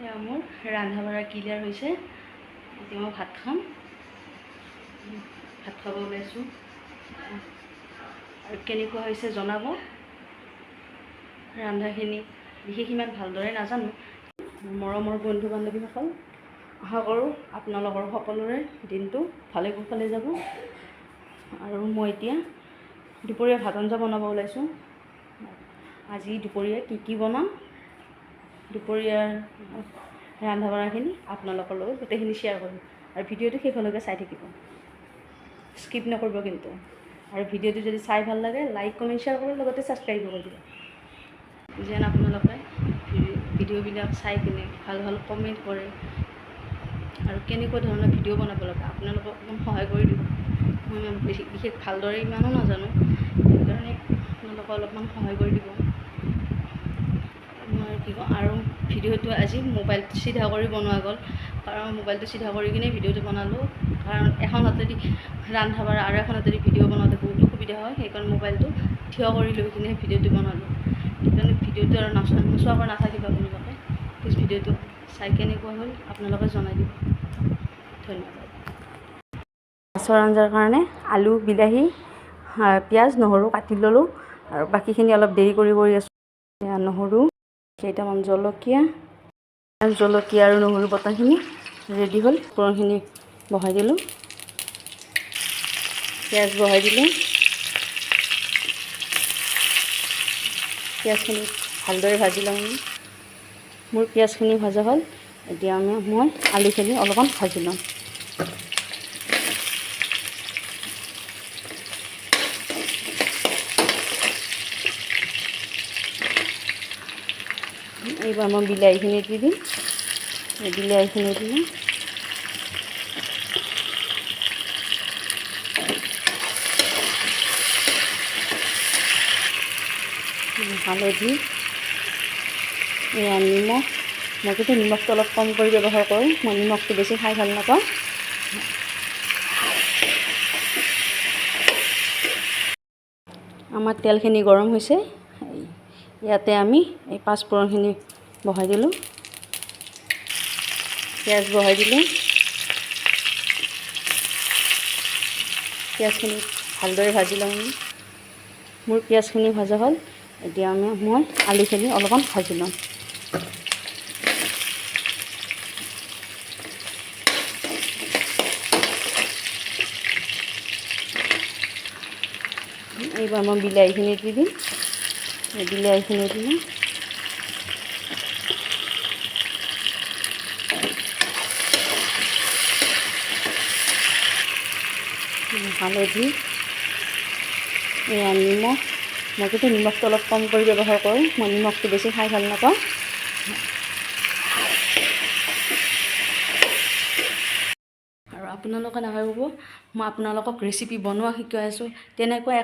এয়া মোৰ ৰান্ধা বাঢ়া ক্লিয়াৰ হৈছে। এতিয়া মই ভাত খাম, ভাত খাব ওলাইছোঁ। আৰু কেনেকুৱা হৈছে জনাব। ৰান্ধাখিনি বিশেষ ইমান ভালদৰে নাজানো। মৰমৰ বন্ধু বান্ধৱীসকল, আশা কৰোঁ আপোনালোকৰ সকলোৰে দিনটো ভালে কুশলে যাব। আৰু মই এতিয়া দুপৰীয়া ভাত আঞ্জা বনাব ওলাইছোঁ। আজি দুপৰীয়া কি বনাম, দুপৰীয়াৰ ৰান্ধা বাঢ়াখিনি আপোনালোকৰ লগত গোটেইখিনি শ্বেয়াৰ কৰিম। আৰু ভিডিঅ'টো শেষলৈকে চাই থাকিব, স্কিপ নকৰিব কিন্তু। আৰু ভিডিঅ'টো যদি চাই ভাল লাগে লাইক কমেণ্ট শ্বেয়াৰ কৰি লগতে ছাবস্ক্ৰাইব কৰি দিব, যেন আপোনালোকে ভিডিঅ'বিলাক চাই কিনে ভাল ভাল কমেণ্ট কৰে। আৰু কেনেকুৱা ধৰণৰ ভিডিঅ' বনাব লাগে আপোনালোকক অকণমান সহায় কৰি দিব। মই বিশেষ ভালদৰে ইমানো নাজানো, সেইকাৰণে আপোনালোকে অলপমান সহায় কৰি দিব। মই কি কওঁ, আৰু ভিডিঅ'টো আজি মোবাইলটো চিধা কৰি বনোৱা গ'ল, কাৰণ মোবাইলটো চিধা কৰি কিনে ভিডিঅ'টো বনালোঁ। কাৰণ এখন হাতেদি ৰান্ধা বাঢ়া আৰু এখন হাতেদি ভিডিঅ' বনাওঁতে বহুত অসুবিধা হয়, সেইকাৰণে মোবাইলটো থিয় কৰি লৈ কিনে ভিডিঅ'টো বনালোঁ। সেইকাৰণে ভিডিঅ'টো আৰু নোচোৱাকৈ নাথাকিব আপোনালোকে। প্লিজ ভিডিঅ'টো চাই কেনেকুৱা হ'ল আপোনালোকে জনাই দিব। ধন্যবাদ। মাছৰ আঞ্জাৰ কাৰণে আলু, বিলাহী, পিঁয়াজ, নহৰু কাটি ল'লোঁ। আৰু বাকীখিনি অলপ দেৰি কৰি আছোঁ। নহৰু, কেইটামান জলকীয়া আৰু নহৰু বটাখিনি ৰেডি হ'ল। ফোৰণখিনি বহাই দিলোঁ, পিঁয়াজ বহাই দিলোঁ। পিঁয়াজখিনি ভালদৰে ভাজি লওঁ। মোৰ পিঁয়াজখিনি ভজা হ'ল। এতিয়া মই আলুখিনি অলপমান ভাজি লওঁ। এইবাৰ মই বিলাহীখিনি দি দিম। বিলাহীখিনি দিলোঁ, হালধি, এয়া নিমখ। মই কিন্তু নিমখটো অলপ কম কৰি ব্যৱহাৰ কৰোঁ, মই নিমখটো বেছি খাই ভাল নাপাওঁ। আমাৰ তেলখিনি গৰম হৈছে, ইয়াতে আমি এই পাঁচফোৰণখিনি বহাই দিলোঁ, পিঁয়াজ বহাই দিলোঁ। পিঁয়াজখিনি ভালদৰে ভাজি লওঁ। মোৰ পিঁয়াজখিনি ভজা হ'ল। এতিয়া মই আলুখিনি অলপমান ভাজি লওঁ। এইবাৰ মই বিলাহীখিনি দি দিম। বিলাহীখিনি দিলোঁ, হালধি, এয়া নিমখ। মই কিন্তু নিমখটো অলপ কম কৰি ব্যৱহাৰ কৰোঁ, মই নিমখটো বেছি খাই ভাল নাপাওঁ। আৰু আপোনালোকে নাভাবিব মই আপোনালোকক ৰেচিপি বনোৱা শিকাই আছোঁ, তেনেকুৱা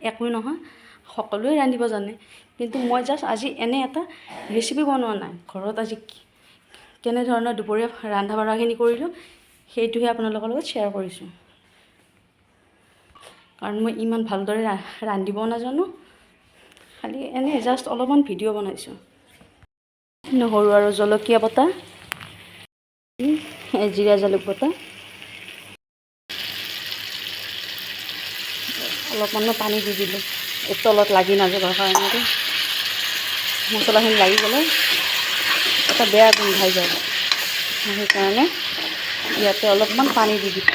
একো নহয়। সকলোৱে ৰান্ধিব জানে, কিন্তু মই জাষ্ট আজি এনে এটা ৰেচিপি বনোৱা নাই। ঘৰত আজি কেনেধৰণৰ দুপৰীয়া ৰান্ধা বাঢ়াখিনি কৰিলোঁ সেইটোহে আপোনালোকৰ লগত শ্বেয়াৰ কৰিছোঁ। কাৰণ মই ইমান ভালদৰে ৰান্ধিব নাজানো, খালি এনেই জাষ্ট অলপমান ভিডিঅ' বনাইছোঁ। নহৰু আৰু জলকীয়া বটা, জিৰা জালুক বটা, অলপমান পানী দি দিলোঁ তলত লাগি নাযাবৰ কাৰণে। মছলাখিনি লাগি গ'লে এটা বেয়া গোন্ধাই যায়, সেইকাৰণে ইয়াতে অলপমান পানী দি দিম।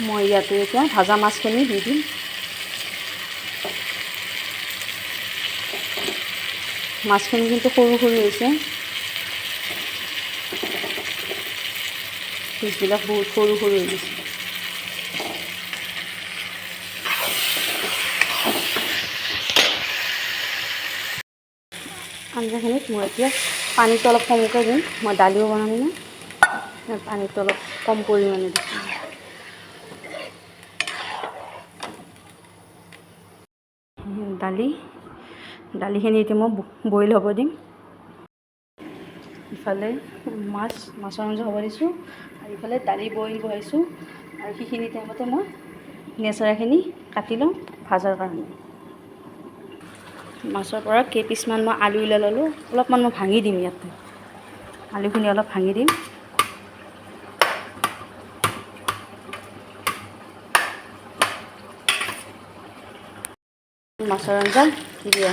মই ইয়াতে এতিয়া ভাজা মাছখিনি দি দিম। মাছখিনি কিন্তু সৰু হৈছে, পিচবিলাক বহুত সৰু হৈ গৈছে। আঞ্জাখিনিত মই এতিয়া পানীটো অলপ কমকৈ দিম, মই দালিও বনাম না, পানীটো অলপ কম পৰিমাণে দিছোঁ। দালিখিনি এতিয়া মই বইল হ'ব দিম। ইফালে মাছৰ আঞ্জা হ'ব দিছোঁ, আৰু ইফালে দালি বইল বহাইছোঁ। আৰু সেইখিনি টাইমতে মই নেচেৰাখিনি কাটি লওঁ ভাজাৰ কাৰণে। মাছৰ পৰা কেইপিচমান মই আলু ওলাই ল'লোঁ, অলপমান মই ভাঙি দিম ইয়াতে, আলুখিনি অলপ ভাঙি দিম। মাছৰ আঞ্জা দিয়া,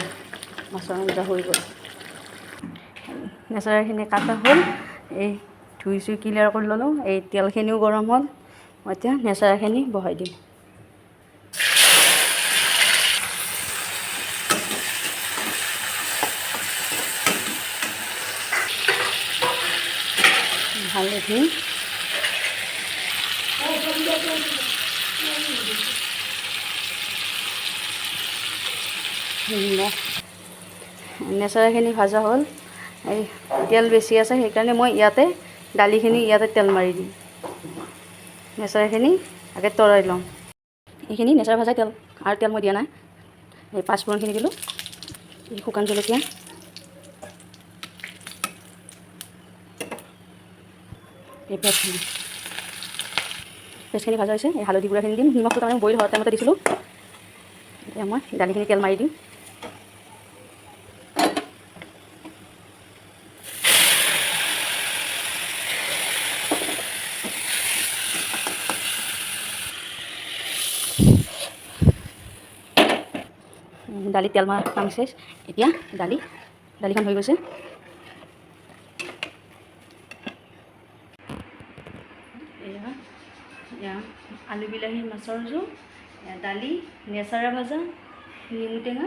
মাছৰ আঞ্জা হৈ গ'ল। নেচাৰাখিনি কাটা হ'ল, এই ধুই চুই ক্লিয়াৰ কৰি ল'লোঁ। এই তেলখিনিও গৰম হ'ল, মই এতিয়া নেচাৰাখিনি বহাই দিম। হালধি, নিমখ। নেচাৰাখিনি ভাজা হ'ল, এই তেল বেছি আছে সেইকাৰণে মই ইয়াতে দালিখিনি ইয়াতে তেল মাৰি দিম। নেচাৰাখিনি আগে তৰাই লওঁ। এইখিনি নেচাৰা ভাজা তেল, আৰু তেল মই দিয়া নাই। এই পাঁচফোৰণখিনি দিলোঁ, এই শুকান জলকীয়া, এই পেষ্টখিনি ভাজা হৈছে। এই হালধি গুড়াখিনি দিম, নিমখটো তাৰমানে বইল হোৱাৰ টাইমতে দিছিলোঁ। এতিয়া মই দালিখিনি তেল মাৰি দিম। দালি তেল মাৰা কাম শেষ। এতিয়া দালিখন হৈ গৈছে। এয়া আলু বিলাহী মাছৰ জোল, দালি, নেচাৰা ভাজা, নেমু টেঙা।